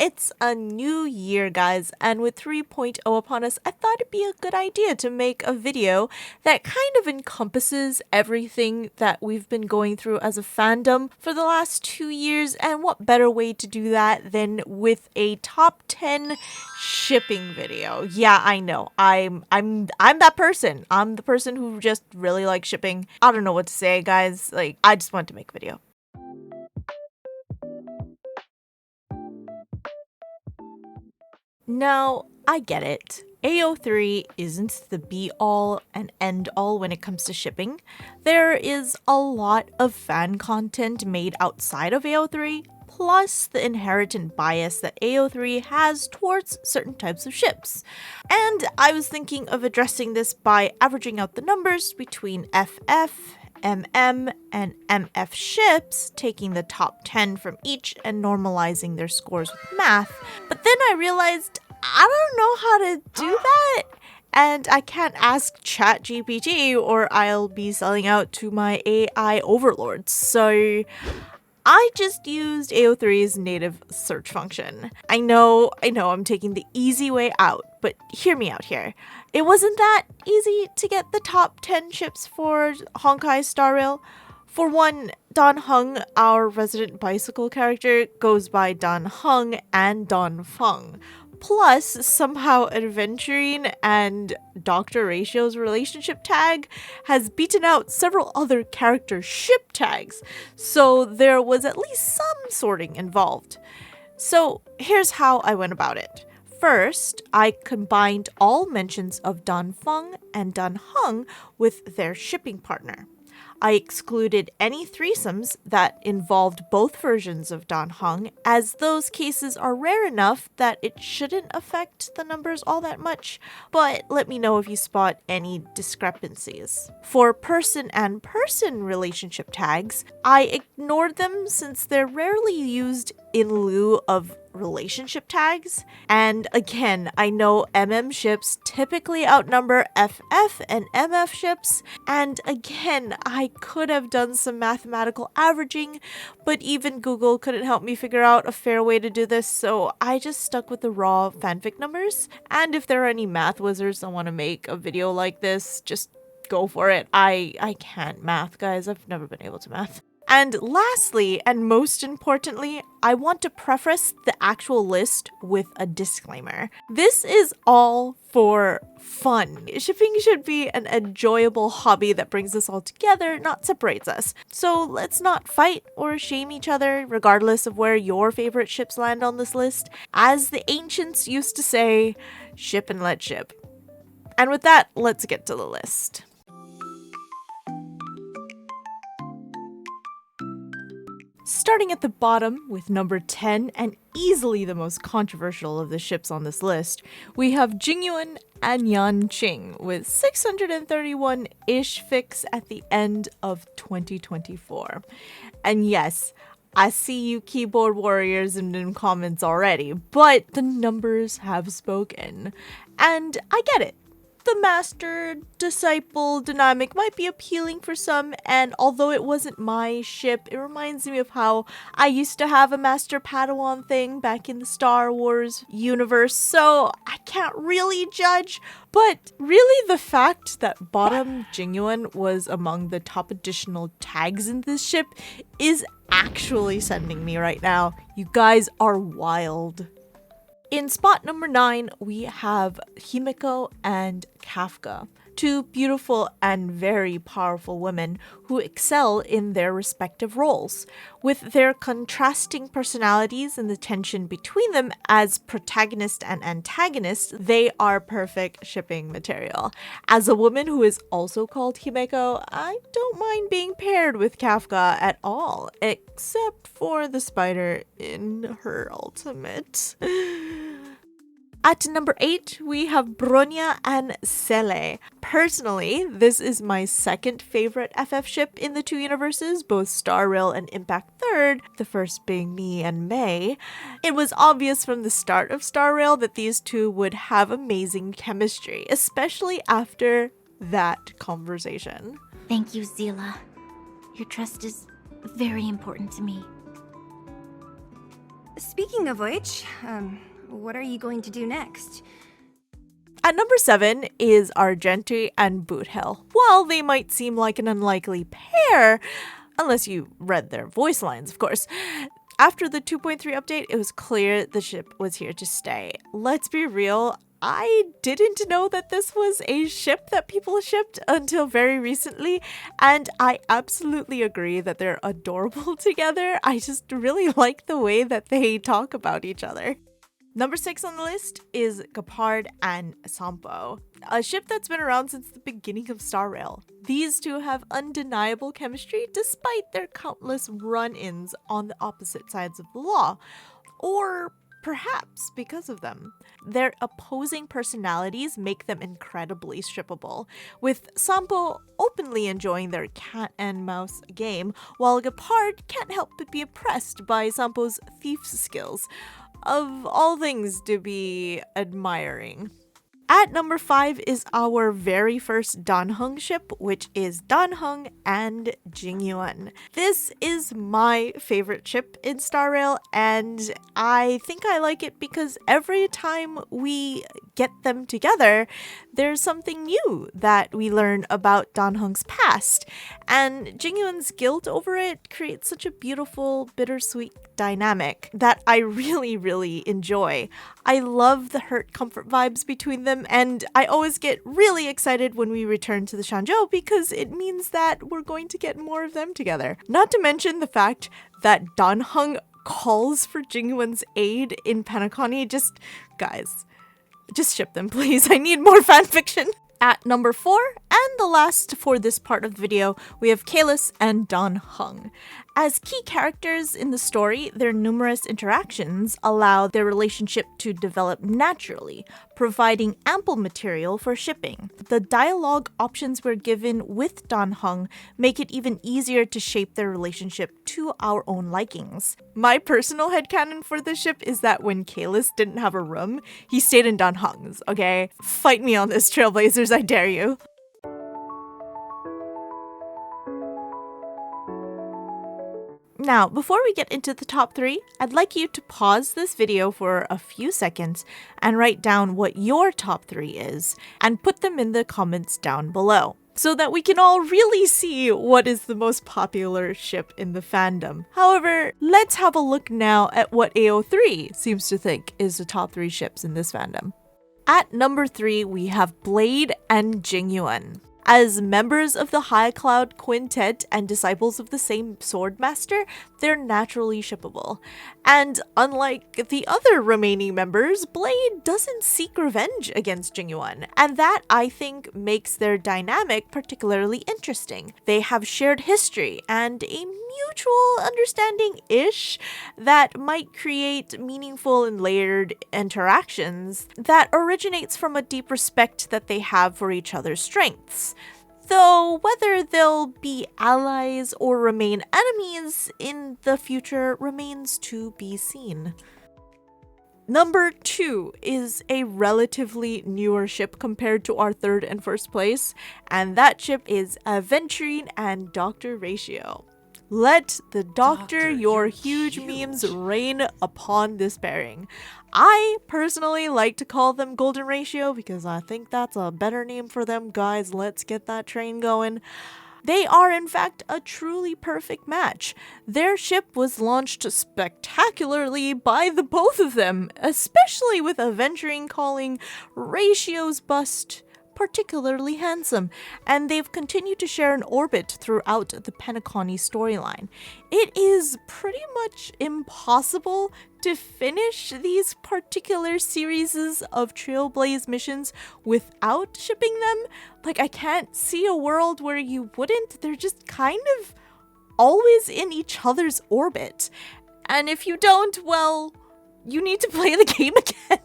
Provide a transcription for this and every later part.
It's a new year, guys, and with 3.0 upon us, I thought it'd be a good idea to make a video that kind of encompasses everything that we've been going through as a fandom for the last 2 years, and what better way to do that than with a top 10 shipping video. Yeah, I know. I'm that person. I'm the person who just really likes shipping. I don't know what to say, guys. Like, I just want to make a video. Now, I get it. AO3 isn't the be-all and end-all when it comes to shipping. There is a lot of fan content made outside of AO3, plus the inherent bias that AO3 has towards certain types of ships. And I was thinking of addressing this by averaging out the numbers between FF, MM, and MF ships, taking the top 10 from each and normalizing their scores with math. But then I realized I don't know how to do that, and I can't ask ChatGPT or I'll be selling out to my AI overlords. So I just used AO3's native search function. I know I'm taking the easy way out, but hear me out here. It wasn't that easy to get the top 10 ships for Honkai Star Rail. For one, Dan Heng, our resident bicycle character, goes by Dan Heng and Dan Feng. Plus, somehow Adventuring and Dr. Ratio's relationship tag has beaten out several other character ship tags, so there was at least some sorting involved. So here's how I went about it. First, I combined all mentions of Dan Feng and Dan Heng with their shipping partner. I excluded any threesomes that involved both versions of Dan Heng, as those cases are rare enough that it shouldn't affect the numbers all that much, but let me know if you spot any discrepancies. For person and person relationship tags, I ignored them since they're rarely used in lieu of relationship tags. And again, I know MM ships typically outnumber FF and MF ships, and again, I could have done some mathematical averaging, but even Google couldn't help me figure out a fair way to do this, so I just stuck with the raw fanfic numbers. And if there are any math wizards that want to make a video like this, just go for it. I can't math, guys. I've never been able to math. And lastly, and most importantly, I want to preface the actual list with a disclaimer. This is all for fun. Shipping should be an enjoyable hobby that brings us all together, not separates us. So let's not fight or shame each other, regardless of where your favorite ships land on this list. As the ancients used to say, ship and let ship. And with that, let's get to the list. Starting at the bottom with number 10, and easily the most controversial of the ships on this list, we have Jingyuan and Yanqing with 631-ish fics at the end of 2024. And yes, I see you keyboard warriors in comments already, but the numbers have spoken. And I get it. The master-disciple dynamic might be appealing for some, and although it wasn't my ship, it reminds me of how I used to have a Master Padawan thing back in the Star Wars universe, so I can't really judge. But really, the fact that bottom Jingyuan was among the top additional tags in this ship is actually sending me right now. You guys are wild. In spot number 9, we have Himeko and Kafka, two beautiful and very powerful women who excel in their respective roles. With their contrasting personalities and the tension between them as protagonist and antagonist, they are perfect shipping material. As a woman who is also called Himeko, I don't mind being paired with Kafka at all, except for the spider in her ultimate. At number 8, we have Bronya and Sele. Personally, this is my second favorite FF ship in the two universes, both Star Rail and Impact 3rd, the first being me and May. It was obvious from the start of Star Rail that these two would have amazing chemistry, especially after that conversation. Thank you, Zila. Your trust is very important to me. Speaking of which, what are you going to do next? At number 7 is 𝒖𝒔𝒂𝒐 and Boothill. While they might seem like an unlikely pair, unless you read their voice lines, of course, after the 2.3 update, it was clear the ship was here to stay. Let's be real, I didn't know that this was a ship that people shipped until very recently, and I absolutely agree that they're adorable together. I just really like the way that they talk about each other. Number 6 on the list is 𝒂𝒅𝒂𝒍 and 𝒖𝒂𝒂𝒂, a ship that's been around since the beginning of Star Rail. These two have undeniable chemistry despite their countless run-ins on the opposite sides of the law, or perhaps because of them. Their opposing personalities make them incredibly shippable, with 𝒖𝒂𝒂𝒂 openly enjoying their cat and mouse game, while 𝒂𝒂𝒂𝒂 can't help but be impressed by 𝒖𝒂𝒂𝒂's thief's skills. Of all things to be admiring. At number 5 is our very first Dan-heng ship, which is Dan-heng and Jingyuan. This is my favorite ship in Star Rail, and I think I like it because every time we get them together, there's something new that we learn about Dan-heng's past, and Jingyuan's guilt over it creates such a beautiful, bittersweet dynamic that I really enjoy. I love the hurt comfort vibes between them, and I always get really excited when we return to the Shanzhou because it means that we're going to get more of them together. Not to mention the fact that Dan-heng calls for Jingyuan's aid in Panaconi. Guys, just ship them please. I need more fanfiction. At number 4, and the last for this part of the video, we have Kalis and Dan-heng. As key characters in the story, their numerous interactions allow their relationship to develop naturally, providing ample material for shipping. The dialogue options we're given with Dan-heng make it even easier to shape their relationship to our own likings. My personal headcanon for this ship is that when Kalis didn't have a room, he stayed in Dan-heng's, okay? Fight me on this, Trailblazers, I dare you. Now, before we get into the top 3, I'd like you to pause this video for a few seconds and write down what your top 3 is, and put them in the comments down below, so that we can all really see what is the most popular ship in the fandom. However, let's have a look now at what AO3 seems to think is the top 3 ships in this fandom. At number 3, we have Blade and Jingyuan. As members of the High Cloud Quintet and disciples of the same Swordmaster, they're naturally shippable. And unlike the other remaining members, Blade doesn't seek revenge against Jingyuan, and that, I think, makes their dynamic particularly interesting. They have shared history and a mutual understanding-ish that might create meaningful and layered interactions that originates from a deep respect that they have for each other's strengths. Though whether they'll be allies or remain enemies in the future remains to be seen. Number 2 is a relatively newer ship compared to our 3rd and 1st place, and that ship is Aventurine and Dr. Ratio. Let the Doctor, your huge memes rain upon this pairing. I personally like to call them Golden Ratio because I think that's a better name for them, guys. Let's get that train going. They are, in fact, a truly perfect match. Their ship was launched spectacularly by the both of them, especially with Aventurine calling Ratio's bust particularly handsome, and they've continued to share an orbit throughout the Panaconi storyline. It is pretty much impossible to finish these particular series of Trailblaze missions without shipping them. Like, I can't see a world where you wouldn't. They're just kind of always in each other's orbit. And if you don't, well, you need to play the game again.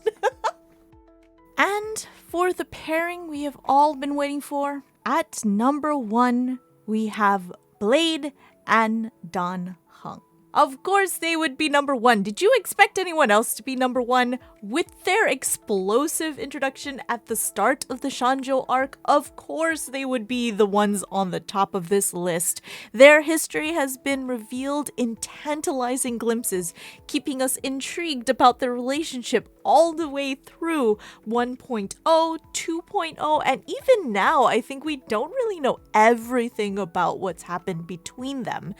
And for the pairing we have all been waiting for, at number 1, we have Blade and Dan-heng. Of course they would be number one. Did you expect anyone else to be number one? With their explosive introduction at the start of the Shanjo arc, of course they would be the ones on the top of this list. Their history has been revealed in tantalizing glimpses, keeping us intrigued about their relationship all the way through 1.0, 2.0, and even now I think we don't really know everything about what's happened between them.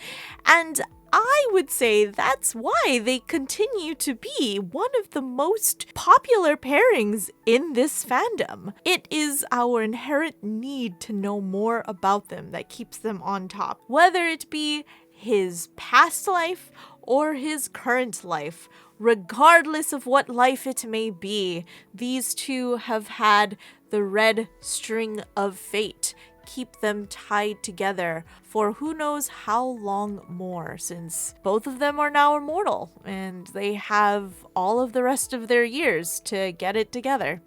And I would say that's why they continue to be one of the most popular pairings in this fandom. It is our inherent need to know more about them that keeps them on top, whether it be his past life or his current life. Regardless of what life it may be, these two have had the red string of fate keep them tied together for who knows how long more, since both of them are now immortal and they have all of the rest of their years to get it together.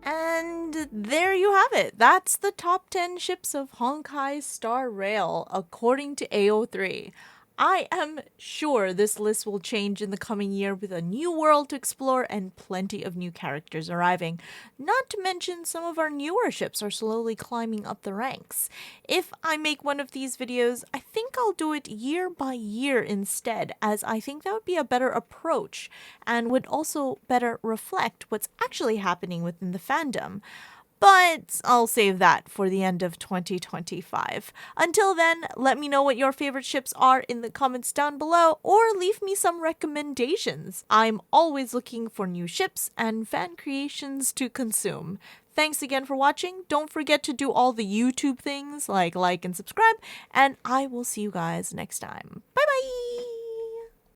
And there you have it. That's the top 10 ships of Honkai Star Rail according to AO3. I am sure this list will change in the coming year with a new world to explore and plenty of new characters arriving. Not to mention some of our newer ships are slowly climbing up the ranks. If I make one of these videos, I think I'll do it year by year instead, as I think that would be a better approach and would also better reflect what's actually happening within the fandom. But I'll save that for the end of 2025. Until then, let me know what your favorite ships are in the comments down below, or leave me some recommendations. I'm always looking for new ships and fan creations to consume. Thanks again for watching. Don't forget to do all the YouTube things like and subscribe, and I will see you guys next time. Bye bye!